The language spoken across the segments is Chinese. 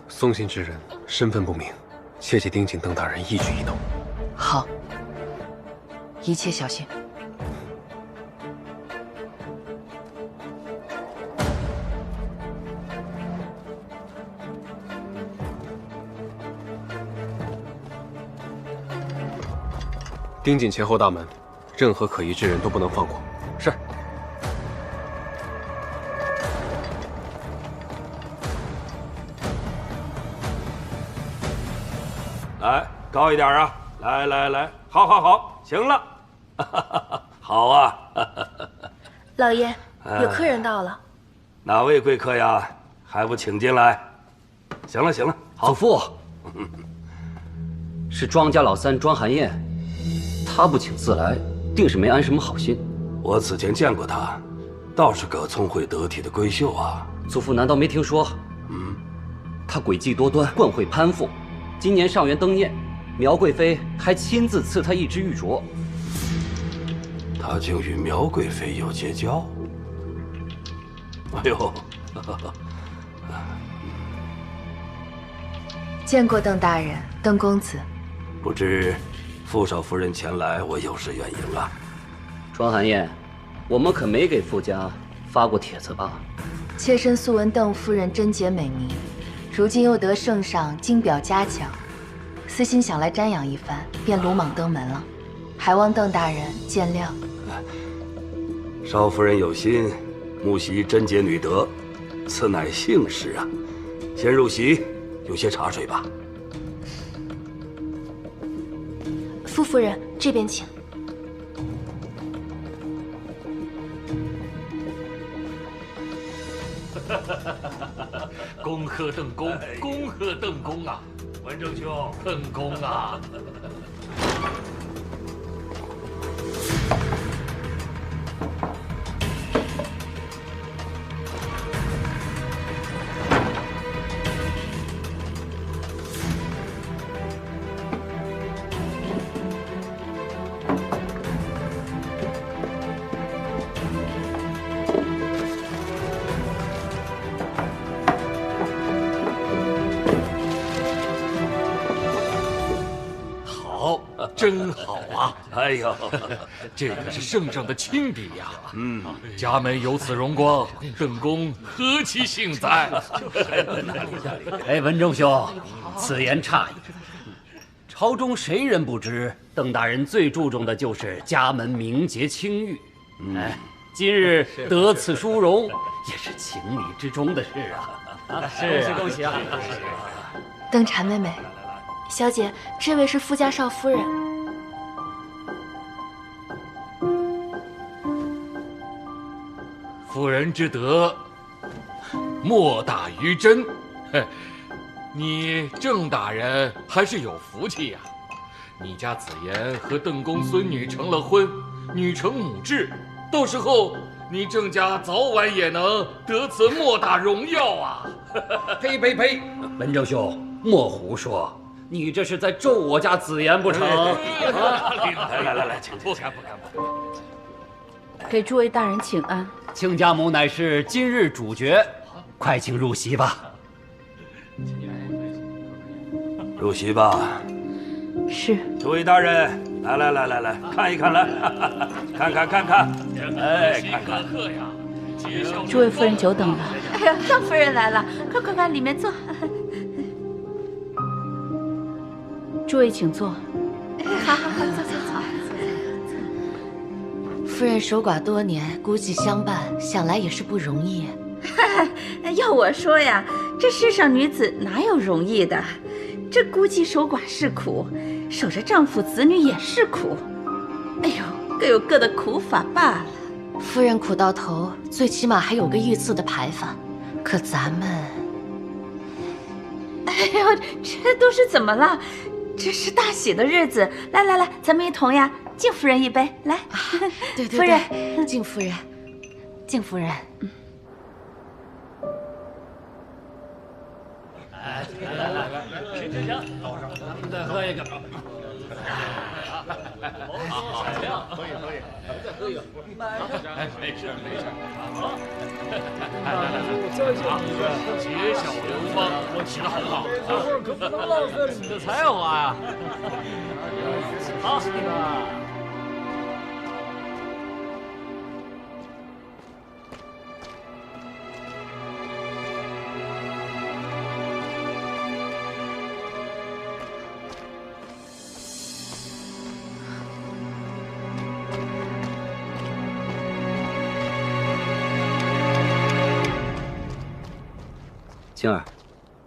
送信之人身份不明，切记盯紧邓大人一举一动。好，一切小心。盯紧前后大门，任何可疑之人都不能放过。是。来，高一点啊！来，好，行了，好啊！老爷，有客人到了。哪位贵客呀？还不请进来？行了，好。祖父，是庄家老三庄寒燕，他不请自来，定是没安什么好心。我此前见过他，倒是个聪慧得体的闺秀啊。祖父难道没听说？他诡计多端，惯会攀附。今年上元登宴，苗贵妃还亲自赐他一只玉镯。他竟与苗贵妃有结交？哎呦！见过邓大人、邓公子。不知傅少夫人前来，我有失远迎了。庄寒燕，我们可没给傅家发过帖子吧？妾身素闻邓夫人贞洁美名，如今又得圣上金表嘉奖，私心想来瞻仰一番，便鲁莽登门了，还望邓大人见谅。少夫人有心，慕袭贞洁女德，此乃幸事啊。先入席，有些茶水吧。傅夫人，这边请。恭贺邓公，恭贺邓公啊！文正兄，邓公啊！真好啊！哎呦，这可是圣上的亲笔呀！家门有此荣光，邓公何其幸哉！哎，文正兄，此言差矣。朝中谁人不知，邓大人最注重的就是家门名节清誉。哎，今日得此殊荣，也是情理之中的事啊！是，恭喜啊！邓婵妹妹，小姐，这位是傅家少夫人。妇人之德，莫大于真。你郑大人还是有福气呀！你家子言和邓公孙女成了婚，女承母志，到时候你郑家早晚也能得此莫大荣耀啊！呸！文正兄，莫胡说。你这是在咒我家子言不成？来，请。不敢。给诸位大人请安。亲家母乃是今日主角，快请入席吧。入席吧。是。诸位大人，来，看一看，来，看。哎，看。诸位夫人久等了。哎呀，邓夫人来了，快，里面坐。诸位请坐。好，坐。夫人守寡多年，孤寂相伴，想来也是不容易。要我说呀，这世上女子哪有容易的？这孤寂守寡是苦，守着丈夫子女也是苦。哎呦，各有各的苦法罢了。夫人苦到头，最起码还有个御赐的牌坊，可咱们……哎呦，这都是怎么了？这是大喜的日子，来，咱们一同呀，敬夫人一杯，来。对，夫人，敬夫人，敬夫人。来，请，再喝一个。闪亮，可以，再喝一个。哎，没事。好，结小流芳，我起得很好。这会儿可不能浪费你的才华呀。好，青儿，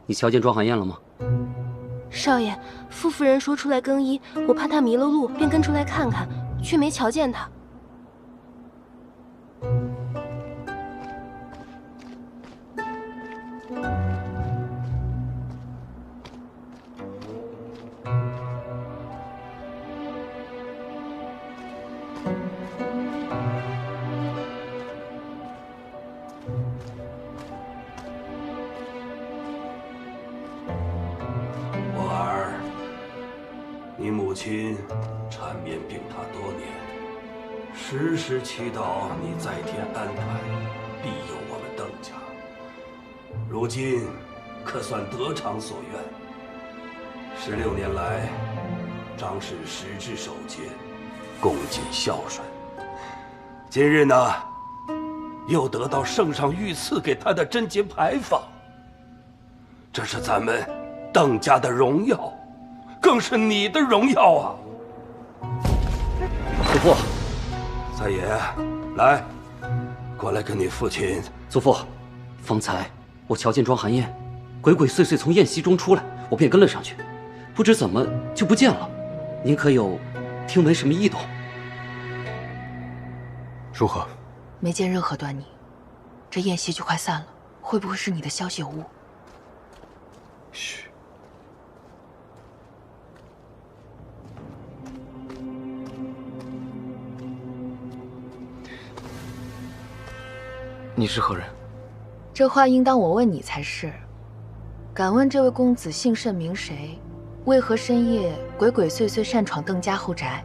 你瞧见庄寒燕了吗？少爷，傅夫人说出来更衣，我怕她迷了路，便跟出来看看，却没瞧见她。你母亲缠绵病榻多年，时时祈祷你在天安泰，庇佑我们邓家。如今可算得偿所愿。16年来，张氏实质守节，恭谨孝顺。今日呢，又得到圣上御赐给他的贞节牌坊，这是咱们邓家的荣耀。更是你的荣耀啊！祖父，三爷，来，过来跟你父亲。祖父，方才我瞧见庄寒燕鬼鬼祟祟从宴席中出来，我便跟了上去，不知怎么就不见了。您可有听闻什么异动？如何？没见任何端倪。这宴席就快散了，会不会是你的消息有误？嘘。你是何人？这话应当我问你才是。敢问这位公子姓甚名谁？为何深夜鬼鬼祟祟擅闯邓家后宅？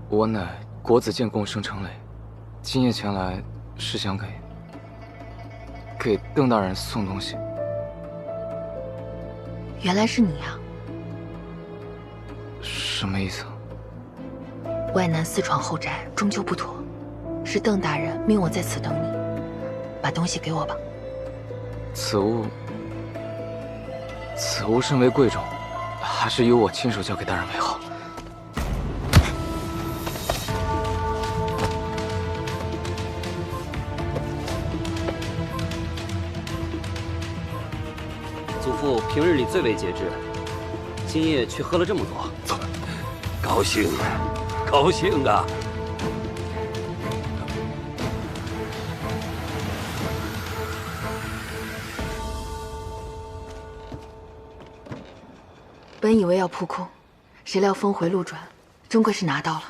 我乃国子监贡生程磊，今夜前来是想给邓大人送东西。原来是你啊！什么意思？外男私闯后宅，终究不妥。是邓大人命我在此等你，把东西给我吧。此物甚为贵重，还是由我亲手交给大人为好。祖父平日里最为节制，今夜却喝了这么多。走，高兴啊！本以为要扑空，谁料峰回路转，终归是拿到了。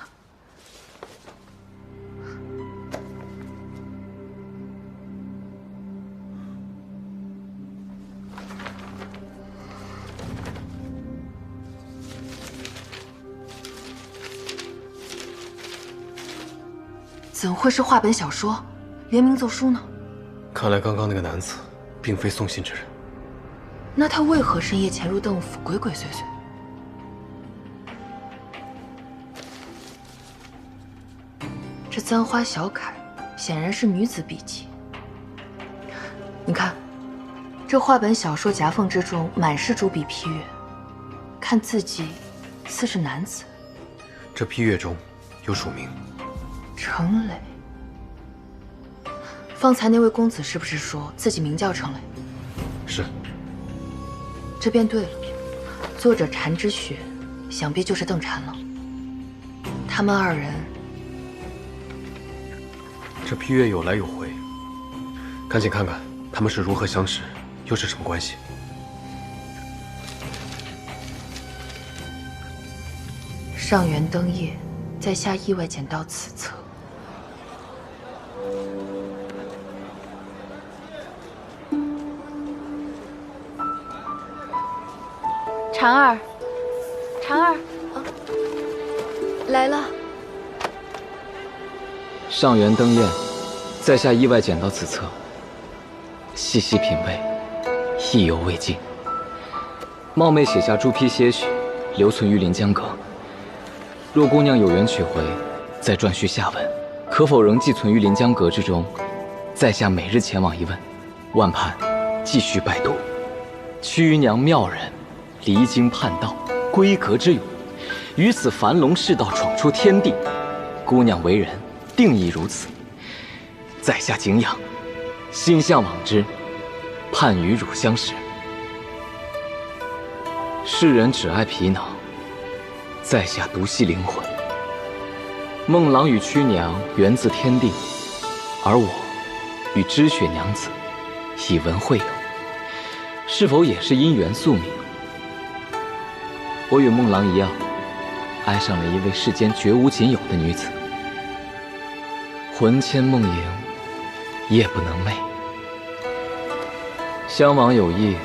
怎会是话本小说？联名奏书呢？看来刚刚那个男子并非送信之人。那他为何深夜潜入邓府，鬼鬼祟祟？这簪花小楷显然是女子笔迹。你看，这话本小说夹缝之中满是朱笔批阅，看字迹似是男子。这批阅中有署名，程磊。方才那位公子是不是说自己名叫程磊？是。这便对了，作者禅之雪，想必就是邓禅了。他们二人，这批阅有来有回，赶紧看看他们是如何相识，又是什么关系。上元灯夜，在下意外捡到此册。婵儿，婵儿，来了。上元登宴，在下意外捡到此册，细细品味，意犹未尽。冒昧写下朱批些许，留存于临江阁。若姑娘有缘取回，再撰叙下文，可否仍寄存于临江阁之中？在下每日前往一问，万盼继续拜读。屈娘妙人，离经叛道，归阁之勇，于此樊笼世道闯出天地。姑娘为人，定亦如此。在下敬仰，心向往之，盼与汝相识。世人只爱皮囊，在下独系灵魂。孟郎与屈娘源自天地，而我与知雪娘子以文会友，是否也是因缘宿命？我与孟郎一样，爱上了一位世间绝无仅有的女子，魂牵梦萦，夜不能寐。相往有意，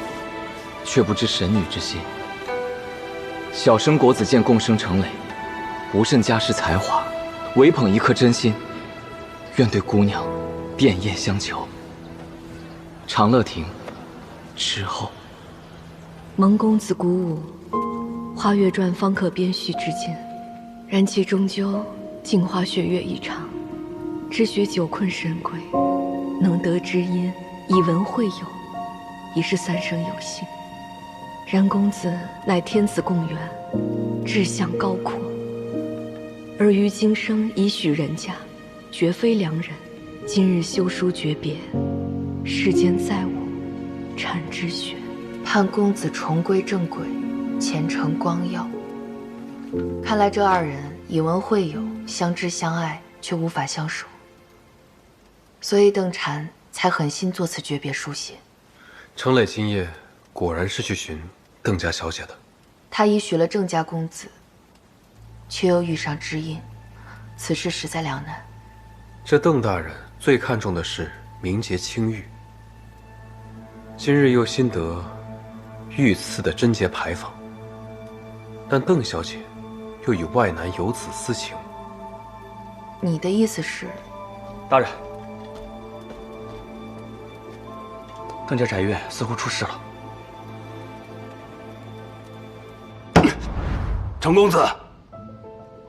却不知神女之心。小生国子监共生成蕾，无甚家世才华，唯捧一颗真心，愿对姑娘遍艳相求。长乐亭之后。蒙公子鼓舞，花月传方可编续至今，然其终究镜花雪月一场。知雪久困神归，能得知音，以文会友，已是三生有幸。然公子乃天子共缘，志向高阔，而于今生已许人家，绝非良人。今日修书诀别，世间再无缠之雪。盼公子重归正轨，前程光耀。看来这二人以文会友，相知相爱，却无法相守，所以邓婵才狠心作此诀别书写。程磊今夜果然是去寻邓家小姐的。他已许了郑家公子，却又遇上知音，此事实在两难。这邓大人最看重的是名节清誉，今日又新得御赐的贞节牌坊，但邓小姐又与外男有子私情。你的意思是？大人，邓家宅院似乎出事了。程公子，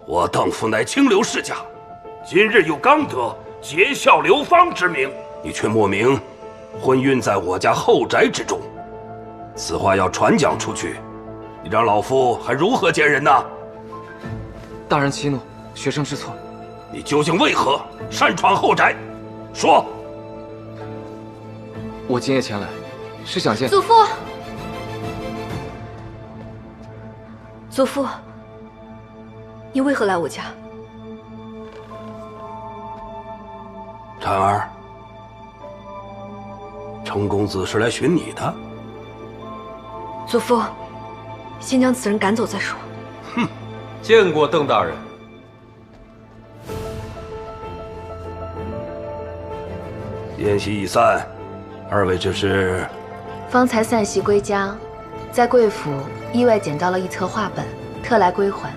我邓府乃清流世家，今日又刚得节孝流芳之名，你却莫名婚姻在我家后宅之中，此话要传讲出去，你让老夫还如何见人呢？大人息怒，学生知错。你究竟为何擅闯后宅？说。我今夜前来，是想见祖父。祖父，你为何来我家？婵儿，程公子是来寻你的。祖父，先将此人赶走再说。哼，见过邓大人。宴席已散，二位这是？方才散席归家，在贵府意外捡到了一册画本，特来归还。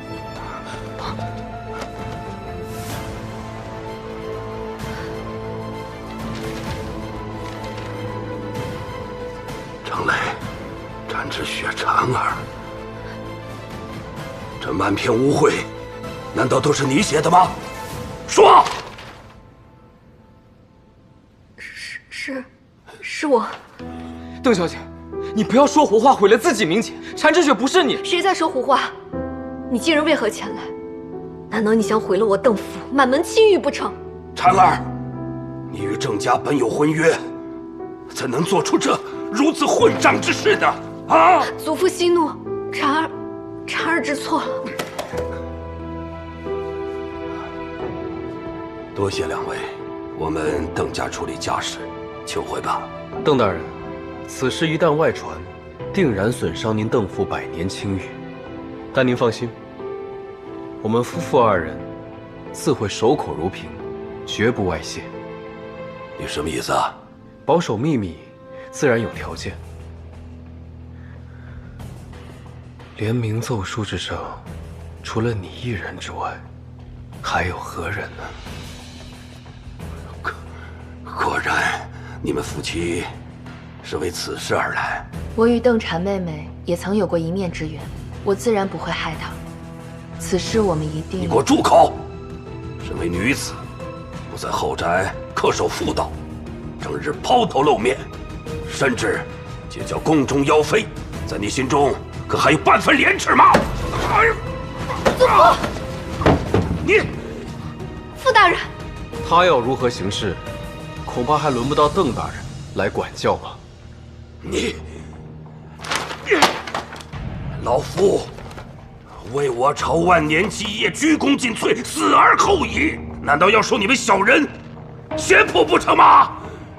程磊，沾之雪婵儿，这满篇污秽，难道都是你写的吗？说。是我。邓小姐，你不要说胡话，毁了自己名节。缠之雪不是你。谁在说胡话？你今日为何前来？难道你想毁了我邓府满门清誉不成？婵儿，你与郑家本有婚约，怎能做出这如此混账之事呢？啊！祖父息怒，婵儿知错了。多谢两位，我们邓家处理家事，请回吧。邓大人，此事一旦外传，定然损伤您邓府百年清誉。但您放心，我们夫妇二人自会守口如瓶，绝不外泄。你什么意思啊？保守秘密，自然有条件。连名奏书之上，除了你一人之外，还有何人呢？果然，你们夫妻是为此事而来。我与邓婵妹妹也曾有过一面之缘，我自然不会害她。此事我们一定……你给我住口！身为女子，不在后宅恪守妇道，整日抛头露面，甚至结交宫中妖妃，在你心中可还有半分廉耻吗？祖父，你，傅大人，他要如何行事，恐怕还轮不到邓大人来管教吧。你，老夫为我朝万年基业鞠躬尽瘁，死而后已，难道要说你们小人血谱不成吗？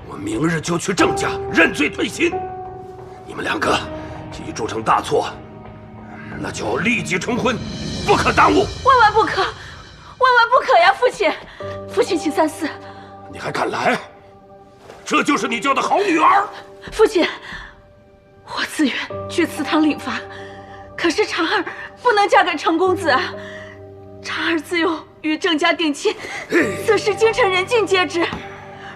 我明日就去郑家认罪退亲。你们两个既铸成大错，那就立即成婚，不可耽误。万万不可，万万不可呀！父亲，父亲请三思。你还敢来？这就是你教的好女儿？父亲，我自愿去祠堂领罚，可是婵儿不能嫁给程公子啊！婵儿自幼与郑家定亲，此事京城人尽皆知。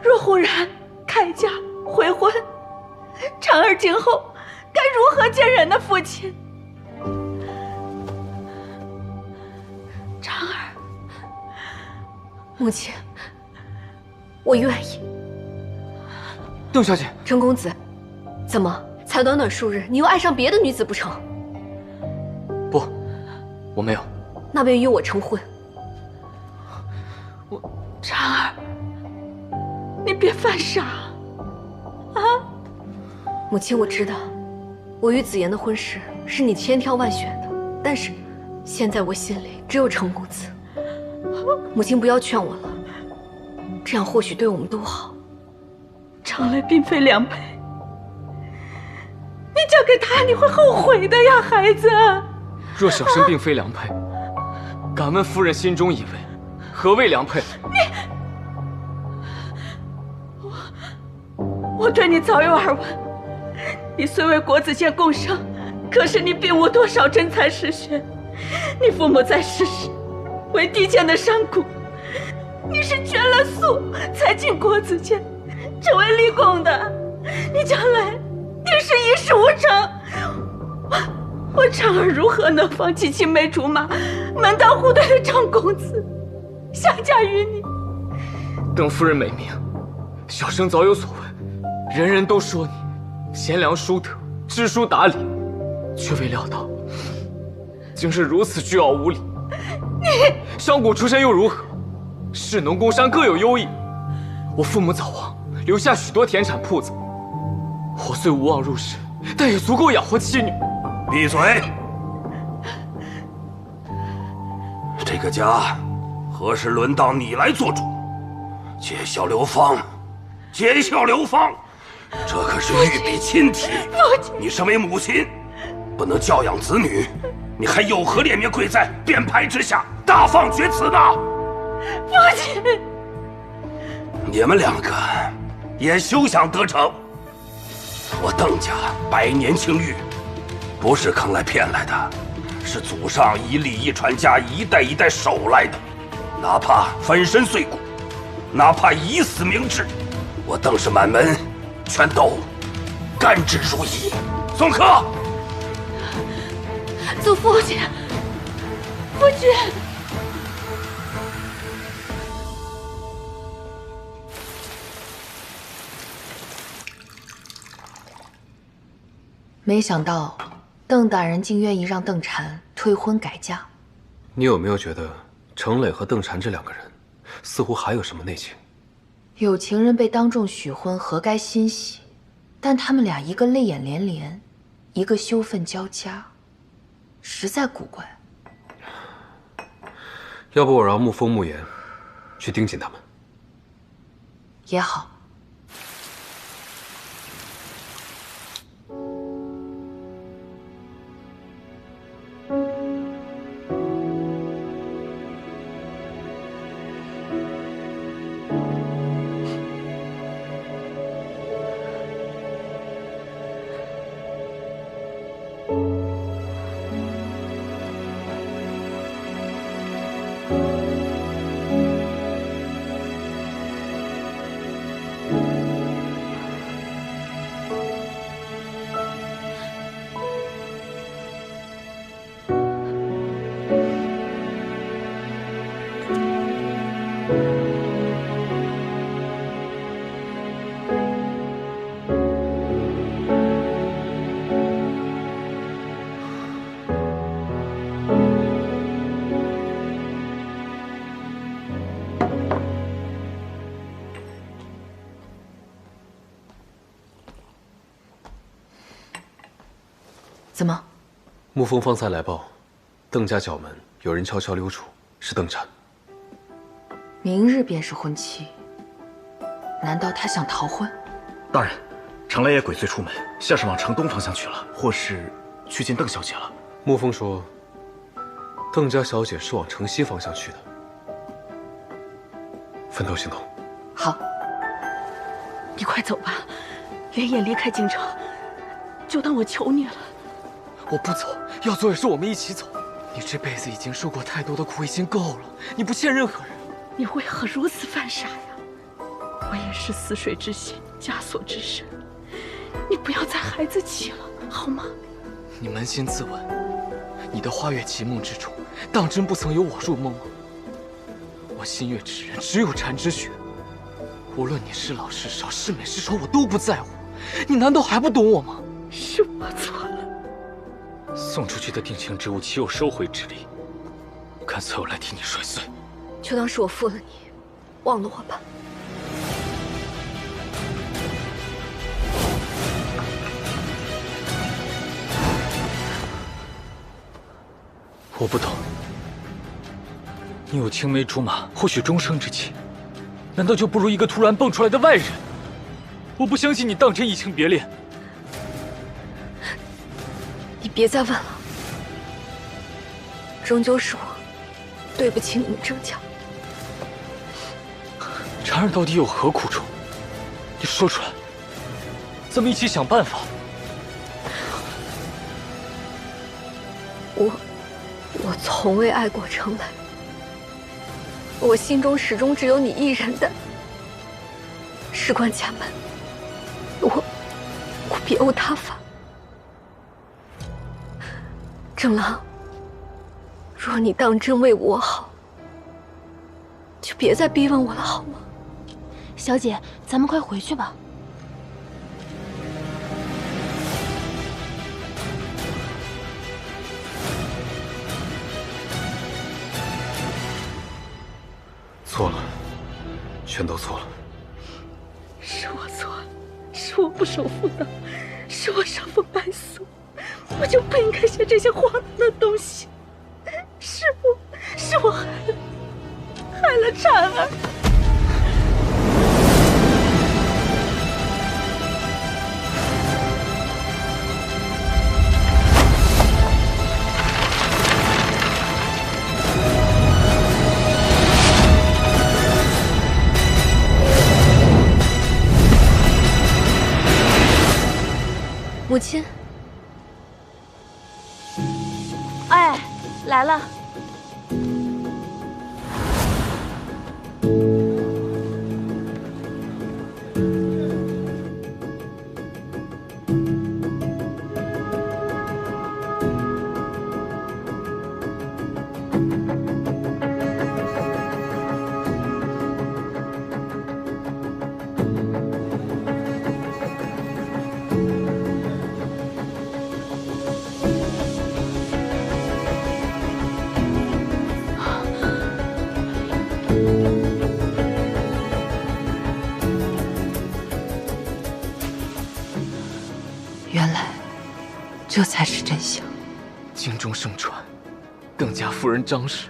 若忽然开嫁回婚，婵儿今后该如何见人呢？父亲，婵儿，母亲，我愿意。邓小姐，程公子，怎么才短短数日，你又爱上别的女子不成？不，我没有。那便与我成婚。婵儿，你别犯傻啊！母亲，我知道，我与子言的婚事是你千挑万选的，但是现在我心里只有程公子。母亲不要劝我了，这样或许对我们都好。常来并非良配，你嫁给他你会后悔的呀，孩子。若小生并非良配，敢问夫人心中以为何谓良配？我对你早有耳闻，你虽为国子监贡生，可是你并无多少真才实学。你父母在世时为地监的商贾，你是捐了粟才进国子监，成为立功的。你将来定是一事无成。我婵儿如何能放弃青梅竹马、门当户对的张公子，下嫁于你？邓夫人美名，小生早有所闻。人人都说你贤良淑德、知书达理，却未料到竟是如此倨傲无礼。你商贾出身又如何？士农工商各有优异。我父母早亡，留下许多田产铺子。我虽无望入仕，但也足够养活妻女。闭嘴！这个家何时轮到你来做主？结孝流芳，结孝流芳，这可是玉璧亲体。你身为母亲，不能教养子女，你还有何脸面跪在便牌之下大放厥词呢？父亲，你们两个也休想得逞！我邓家百年清誉，不是坑来骗来的，是祖上一力一传家，一代一代守来的。哪怕粉身碎骨，哪怕以死明志，我邓氏满门全都甘之如饴。宋柯，祖父亲，父亲。没想到，邓大人竟愿意让邓婵退婚改嫁。你有没有觉得程磊和邓婵这两个人，似乎还有什么内情？有情人被当众许婚，何该欣喜？但他们俩一个泪眼连连，一个羞愤交加，实在古怪。要不我让沐风、沐言去盯紧他们。也好。怎么？沐风方才来报，邓家角门有人悄悄溜出，是邓婵。明日便是婚期，难道他想逃婚？大人，常来也鬼祟出门，像是往城东方向去了，或是去见邓小姐了。沐风说，邓家小姐是往城西方向去的。分头行动。好，你快走吧，连夜离开京城，就当我求你了。我不走，要走也是我们一起走。你这辈子已经受过太多的苦，已经够了，你不欠任何人。你为何如此犯傻呀？我也是似水之心，枷锁之身，你不要再孩子气了，好吗？你扪心自问，你的花月奇梦之中，当真不曾有我入梦吗？我心悦之人只有禅之雪，无论你是老是少，是美是丑，我都不在乎。你难道还不懂我吗？是我错了。送出去的定情之物，岂有收回之理？干脆我来替你摔碎。就当是我负了你，忘了我吧。我不懂，你有青梅竹马，或许终生之情，难道就不如一个突然蹦出来的外人？我不相信你当真移情别恋。你别再问了，终究是我对不起你们郑家。婵儿到底有何苦衷？你说出来，咱们一起想办法。我从未爱过程来，我心中始终只有你一人的。事关家门，我别无他法。郑郎，若你当真为我好，就别再逼问我了，好吗？小姐，咱们快回去吧。错了，全都错了。是我错了，是我不守妇道，是我伤风败俗，我就不应该写这些荒唐的东西。是我害了婵儿。母亲，哎，来了。原来，这才是真相。京中盛传，邓家夫人张氏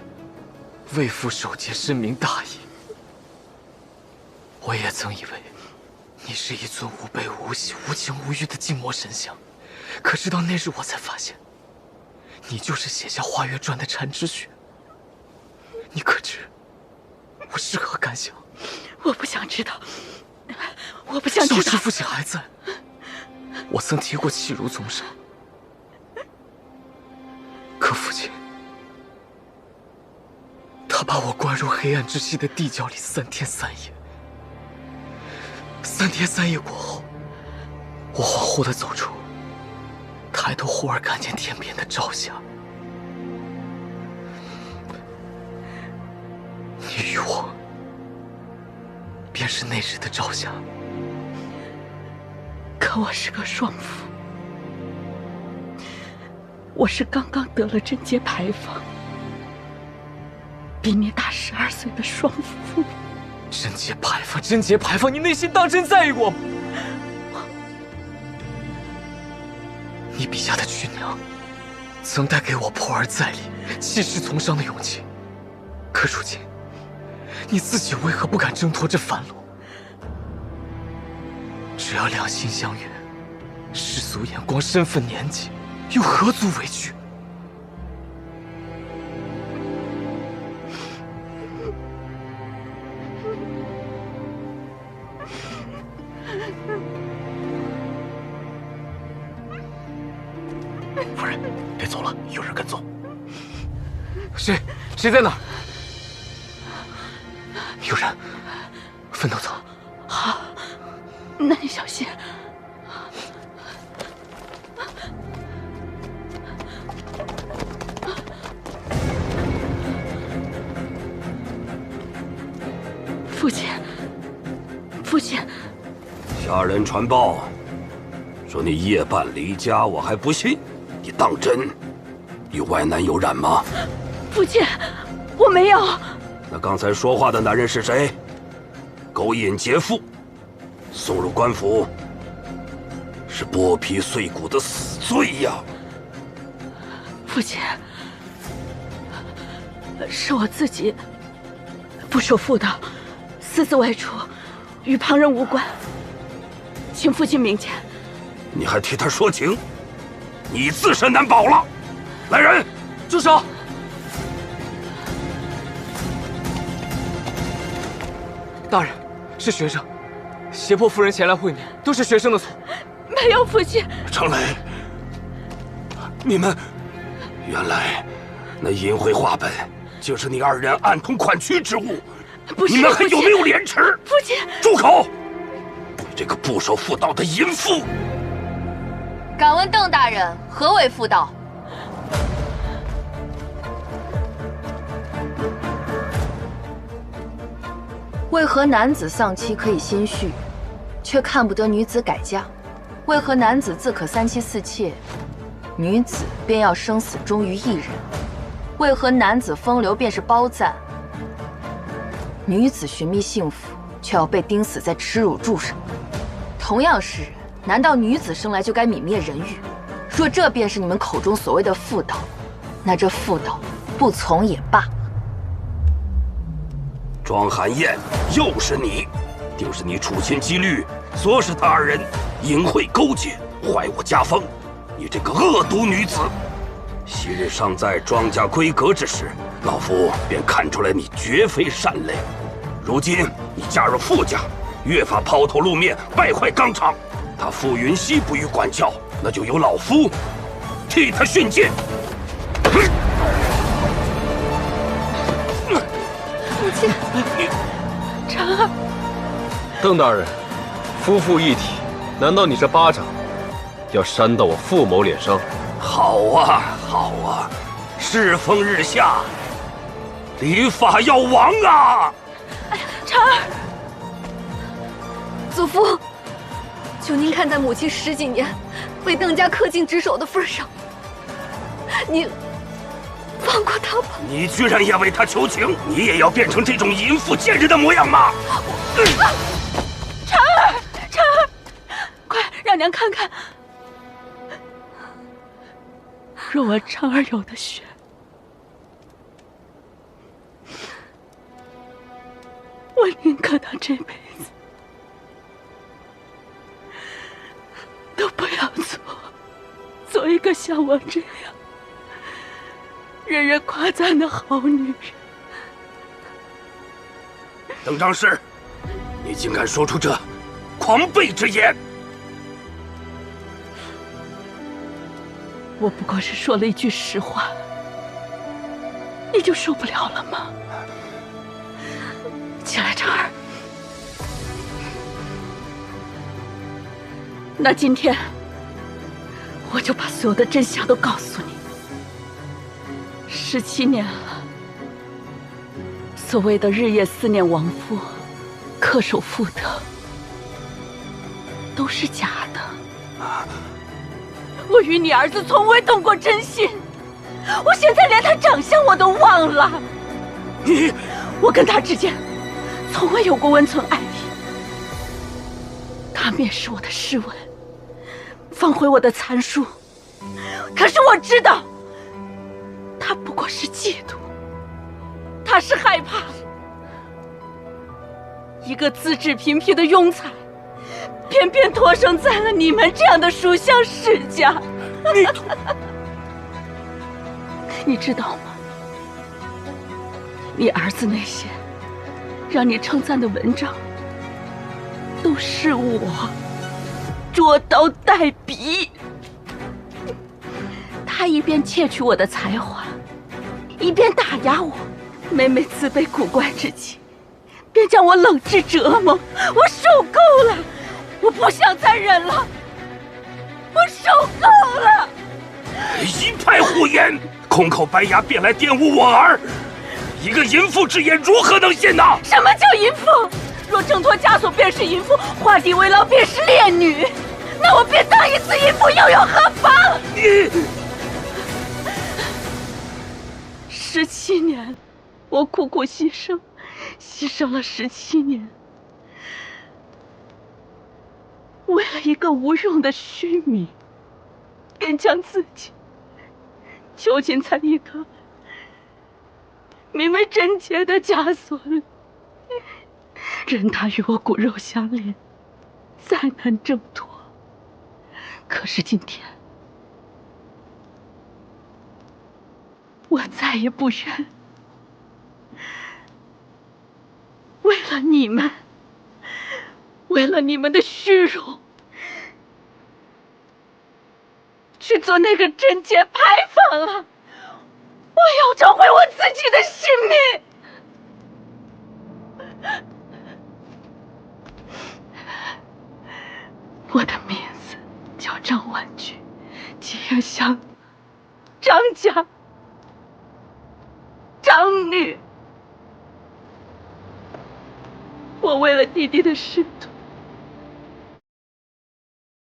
为父守节，深明大义。我也曾以为你是一尊无悲无喜、无情无欲的静默神像，可直到那日，我才发现，你就是写下《花月传》的禅之雪。你可知我是何感想？我不想知道，我不想知道。少时父亲还在。我曾提过弃儒从商，可父亲他把我关入黑暗之息的地窖里3天3夜。3天3夜过后，我恍惚地走出，抬头忽而看见天边的朝霞。你与我，便是那日的朝霞。可我是个双夫，我是刚刚得了贞节牌坊，比你大12岁的双夫。贞节牌坊，贞节牌坊，你内心当真在意我吗？你你笔下的曲娘，曾带给我破而再立、弃世从商的勇气。可如今，你自己为何不敢挣脱这凡路？只要两心相悦，世俗眼光、身份、年纪，又何足为惧？夫人，别走了，有人跟踪。谁在哪儿？有人，分头走。好，那你小心。父亲，父亲，下人传报，说你夜半离家，我还不信，你当真？与外男有染吗？父亲，我没有。那刚才说话的男人是谁？勾引劫妇，送入官府，是剥皮碎骨的死罪呀！父亲，是我自己不守妇道，私自外出，与旁人无关，请父亲明鉴。你还替他说情？你自身难保了！来人，住手！大人，是学生，胁迫夫人前来会面，都是学生的错。没有，父亲。程雷，你们原来那淫秽画本就是你二人暗通款曲之物，不是。你们还有没有廉耻？父亲，住口！你这个不守妇道的淫妇！敢问邓大人何为妇道？为何男子丧妻可以心绪，却看不得女子改嫁？为何男子自可三妻四妾，女子便要生死忠于一人？为何男子风流便是褒赞，女子寻觅幸福却要被钉死在耻辱柱上？同样是人，难道女子生来就该泯灭人欲？若这便是你们口中所谓的妇道，那这妇道不从也罢。庄寒燕，又是你，定是你处心积虑，唆使他二人淫秽勾结，坏我家风。你这个恶毒女子！昔日尚在庄家闺阁之时，老夫便看出来你绝非善类。如今你嫁入傅家，越发抛头露面，败坏纲常。他傅云溪不予管教，那就由老夫替他训诫。父亲，婵儿，邓大人，夫妇一体，难道你这巴掌要扇到我傅某脸上？好啊，好啊，世风日下，礼法要亡啊！婵儿，祖父，求您看在母亲10几年为邓家恪尽职守的份上，您放过他吧。你居然也为他求情，你也要变成这种淫妇贱人的模样吗？婵儿，婵儿，快让娘看看，若我婵儿有的血，我宁可她这辈子都不要做一个像我这样人人夸赞的好女人。邓张氏，你竟敢说出这狂悖之言！我不过是说了一句实话，你就受不了了吗？起来，婵儿。那今天我就把所有的真相都告诉你。17年了，所谓的日夜思念亡夫、恪守妇德，都是假的。我与你儿子从未动过真心，我现在连他长相我都忘了。我跟他之间从未有过温存爱意。他蔑视我的诗文，放回我的残书，可是我知道，他不过是嫉妒，他是害怕。一个资质平平的庸才，偏偏托生在了你们这样的书香世家。你知道吗？你儿子那些让你称赞的文章，都是我捉刀带笔。他一边窃取我的才华，一边打压我，每每自卑古怪之极，便将我冷炙折磨。我受够了，我不想再忍了，我受够了。一派胡言，空口白牙便来玷污我儿，一个淫妇之言如何能信呢？什么叫淫妇？若挣脱枷锁便是淫妇，画地为牢便是烈女，那我便当一次淫妇又有何妨？你17年，我苦苦牺牲，牺牲了17年，为了一个无用的虚名，便将自己囚禁在一个名为贞洁的枷锁里，任他与我骨肉相连，再难挣脱。可是今天，我再也不愿为了你们，为了你们的虚荣，去做那个贞洁牌坊了。我要找回我自己的性命。我的名字叫张婉菊，结香张家张女。我为了弟弟的仕途，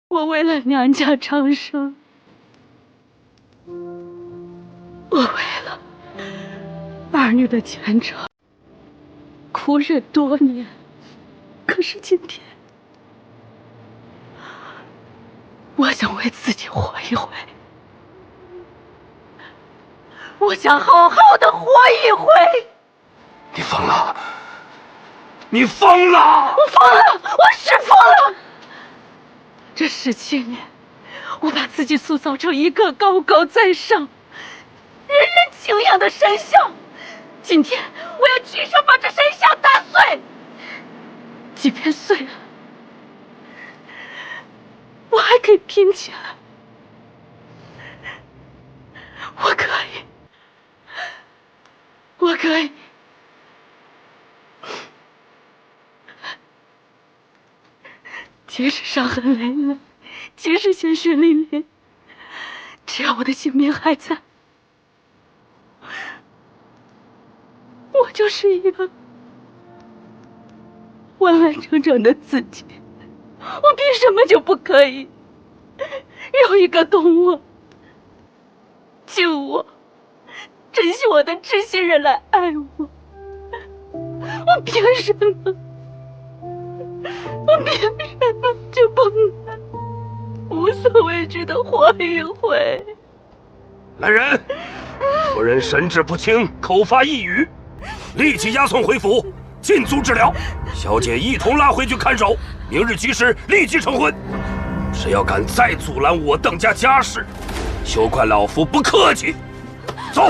我为了娘家长生，我为了儿女的前程苦忍多年。可是今天，我想为自己活一回，我想好好的活一回。你疯了！你疯了！我疯了！我是疯了！这17年，我把自己塑造成一个高高在上、人人敬仰的神像。今天，我要举手把这神像打碎。即便碎了，我还可以拼起来。我可以，我可以。即使伤痕累累，即使鲜血淋漓，只要我的性命还在，我就是一个完完整整的自己。我凭什么就不可以有一个懂我、敬我、珍惜我的知心人来爱我？我凭什么？我凭什么就不能无所畏惧的活一回？来人，夫人神志不清，口发异语，立即押送回府，禁足治疗。小姐一同拉回去看守，明日吉时立即成婚。谁要敢再阻拦我邓家家事，休怪老夫不客气。走，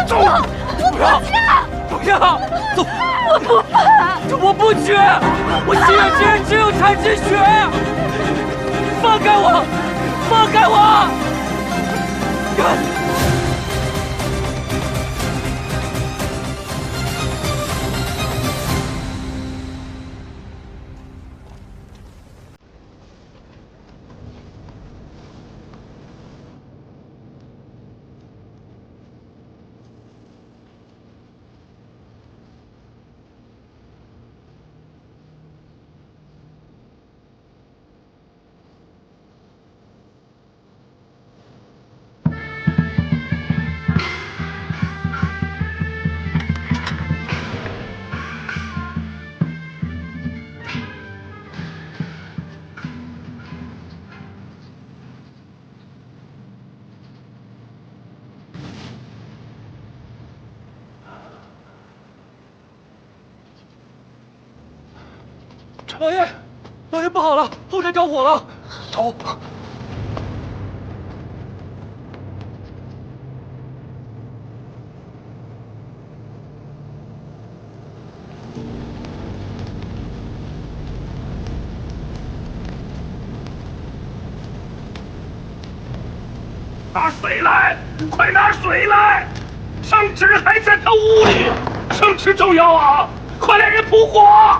走！不要！不要！走！我不怕！我不去！我心愿之人只有产之血！放开我！放开我！老爷不好了，后山着火了！走。拿水来！快拿水来！圣旨还在他屋里，圣旨重要啊！快来人扑火！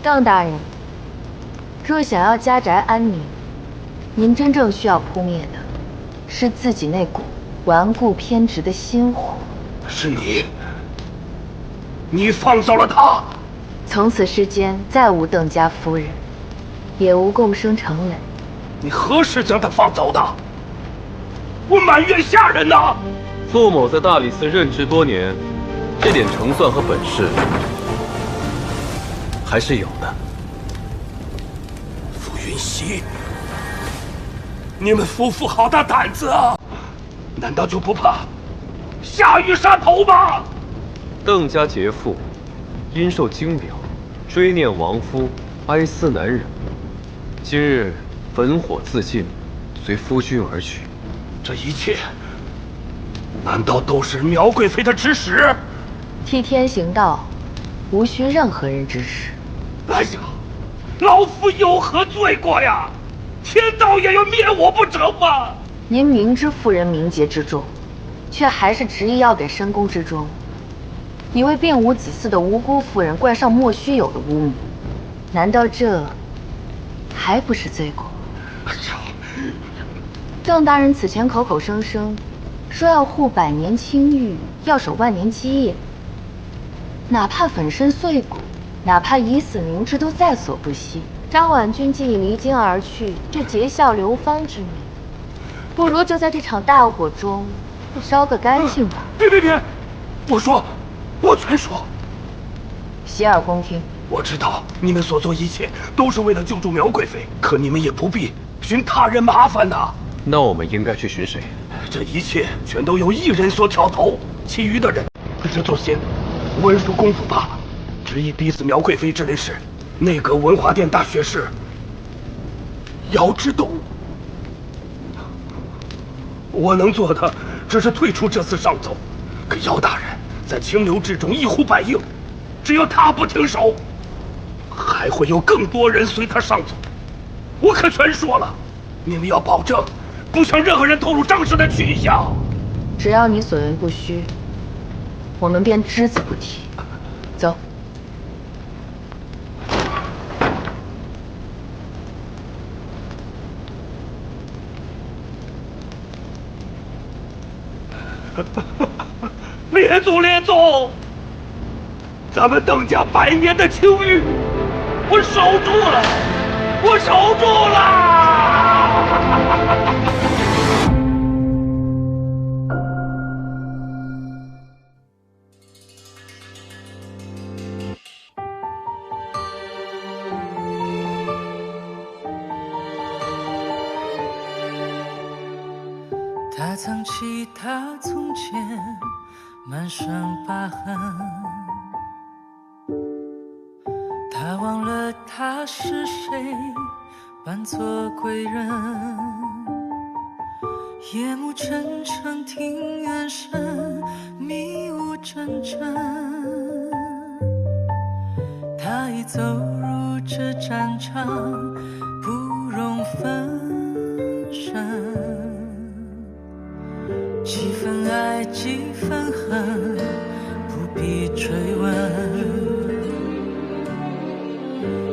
邓大人，若想要家宅安宁，您真正需要扑灭的，是自己那股顽固偏执的心火。是你放走了他。从此世间再无邓家夫人，也无共生成蕾。你何时将他放走的？我满月下人呢？陆某在大理寺任职多年，这点成算和本事还是有的。傅云熙，你们夫妇好大胆子啊！难道就不怕下狱杀头吗？邓家劫富，因受惊表，追念亡夫，哀思难忍。今日焚火自尽，随夫君而去。这一切，难道都是苗贵妃的指使？替天行道，无需任何人指使。哎呀，老夫有何罪过呀？天道也要灭我不成吗？您明知妇人名节之重，却还是执意要给深宫之中一位并无子嗣的无辜妇人冠上莫须有的污名，难道这还不是罪过？邓大人此前口口声声说要护百年清誉，要守万年基业，哪怕粉身碎骨，哪怕以死明志，都在所不惜。张婉君既已离京而去，这结孝流芳之名，不如就在这场大火中烧个干净吧。别！我全说。洗耳恭听。我知道你们所做一切都是为了救助苗贵妃，可你们也不必寻他人麻烦呐。那我们应该去寻谁？这一切全都由一人所挑头，其余的人只做些文书功夫罢了。执意逼死苗贵妃之人是内阁文华殿大学士姚之东。我能做的只是退出这次上奏，可姚大人在清流之中一呼百应，只要他不停手，还会有更多人随他上奏。我可全说了，你们要保证不向任何人透露张氏的去向。只要你所言不虚，我们便只字不提。走。列宗，咱们邓家100年的清誉，我守住了，我守住了。他曾记他从前满身疤痕，他忘了他是谁，扮作贵人，夜幕沉沉庭院深，迷雾阵阵，他已走入这战场，不容分身，几分爱几分恨，不必追问，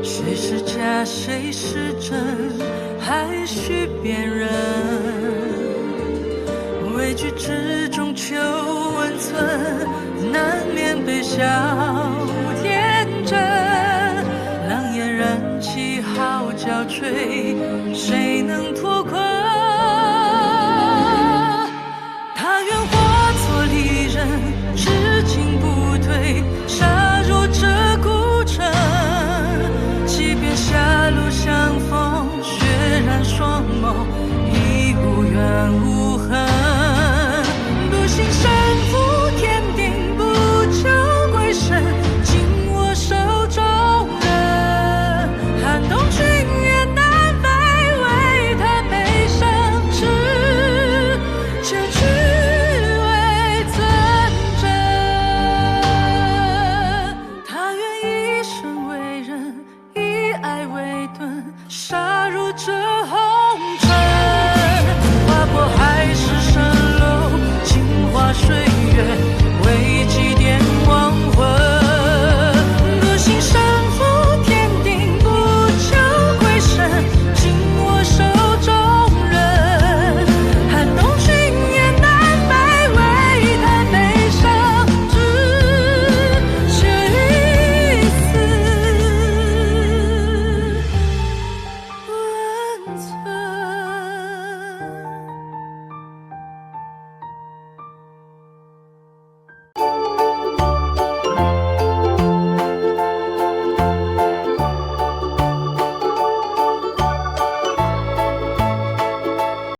谁是假谁是真，还需辨认，畏惧之中求温存，难免被笑天真，狼烟燃起号角吹，谁能脱